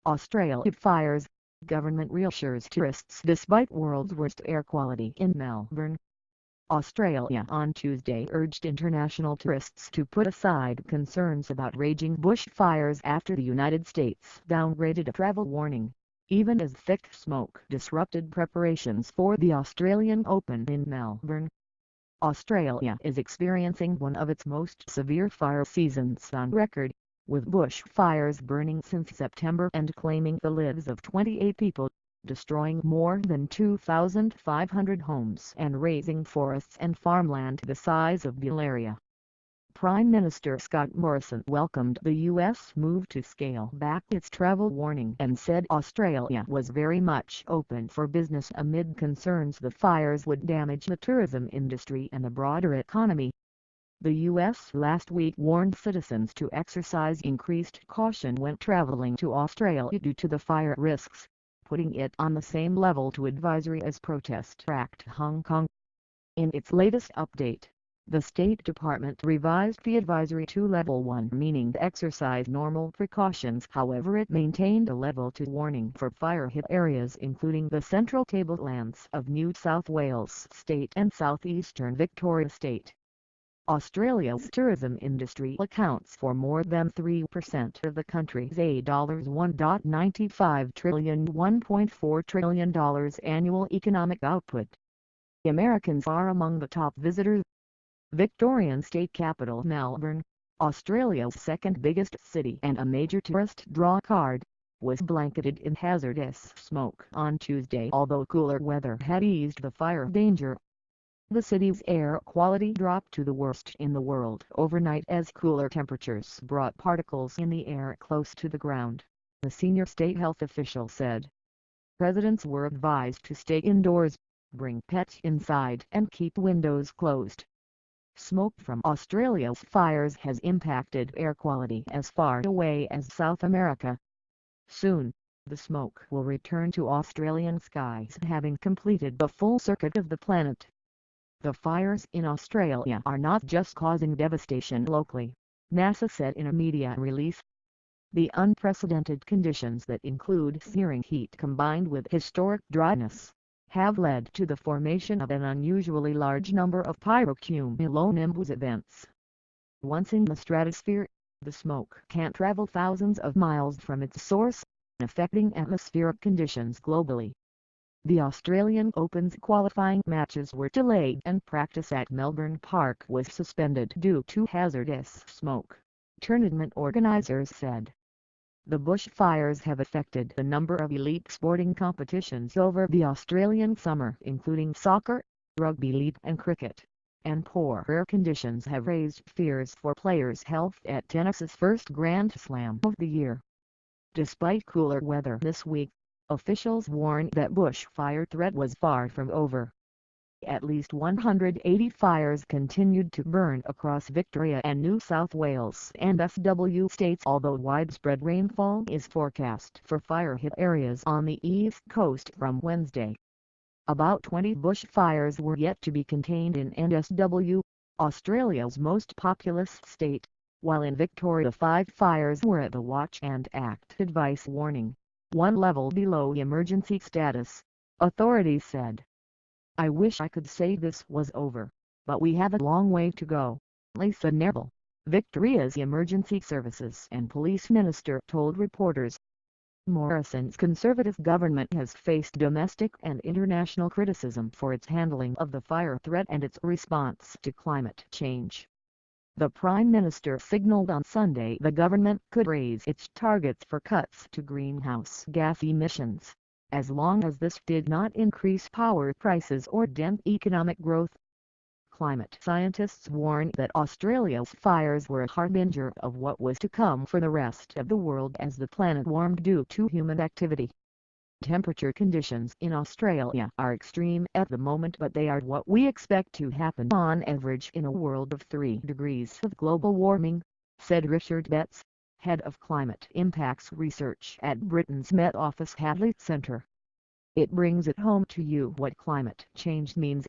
Australia fires, government reassures tourists despite world's worst air quality in Melbourne. Australia on Tuesday urged international tourists to put aside concerns about raging bushfires after the United States downgraded a travel warning, even as thick smoke disrupted preparations for the Australian Open in Melbourne. Australia is experiencing one of its most severe fire seasons on record, with bushfires burning since September and claiming the lives of 28 people, destroying more than 2,500 homes and razing forests and farmland the size of Bulgaria. Prime Minister Scott Morrison welcomed the U.S. move to scale back its travel warning and said Australia was very much open for business amid concerns the fires would damage the tourism industry and the broader economy. The U.S. last week warned citizens to exercise increased caution when traveling to Australia due to the fire risks, putting it on the same level to advisory as protest-racked Hong Kong. In its latest update, the State Department revised the advisory to Level 1, meaning exercise normal precautions. However, it maintained a Level 2 warning for fire-hit areas including the central tablelands of New South Wales State and southeastern Victoria State. Australia's tourism industry accounts for more than 3% of the country's $1.95 trillion $1.4 trillion annual economic output. Americans are among the top visitors. Victorian state capital Melbourne, Australia's second biggest city and a major tourist draw card, was blanketed in hazardous smoke on Tuesday, although cooler weather had eased the fire danger. The city's air quality dropped to the worst in the world overnight as cooler temperatures brought particles in the air close to the ground, the senior state health official said. Residents were advised to stay indoors, bring pets inside and keep windows closed. Smoke from Australia's fires has impacted air quality as far away as South America. Soon, the smoke will return to Australian skies, having completed the full circuit of the planet. The fires in Australia are not just causing devastation locally, NASA said in a media release. The unprecedented conditions that include searing heat combined with historic dryness have led to the formation of an unusually large number of pyrocumulonimbus events. Once in the stratosphere, the smoke can travel thousands of miles from its source, affecting atmospheric conditions globally. The Australian Open's qualifying matches were delayed and practice at Melbourne Park was suspended due to hazardous smoke, tournament organizers said. The bushfires have affected a number of elite sporting competitions over the Australian summer, including soccer, rugby league and cricket, and poor air conditions have raised fears for players' health at tennis's first Grand Slam of the year. Despite cooler weather this week, officials warned that bushfire threat was far from over. At least 180 fires continued to burn across Victoria and New South Wales and SW states, although widespread rainfall is forecast for fire-hit areas on the east coast from Wednesday. About 20 bushfires were yet to be contained in NSW, Australia's most populous state, while in Victoria 5 fires were at the Watch and Act advice warning, one level below emergency status, authorities said. I wish I could say this was over, but we have a long way to go, Lisa Neville, Victoria's Emergency Services and Police Minister, told reporters. Morrison's Conservative government has faced domestic and international criticism for its handling of the fire threat and its response to climate change. The Prime Minister signaled on Sunday the government could raise its targets for cuts to greenhouse gas emissions, as long as this did not increase power prices or dent economic growth. Climate scientists warn that Australia's fires were a harbinger of what was to come for the rest of the world as the planet warmed due to human activity. Temperature conditions in Australia are extreme at the moment, but they are what we expect to happen on average in a world of 3 degrees of global warming, said Richard Betts, head of climate impacts research at Britain's Met Office Hadley Centre. It brings it home to you what climate change means,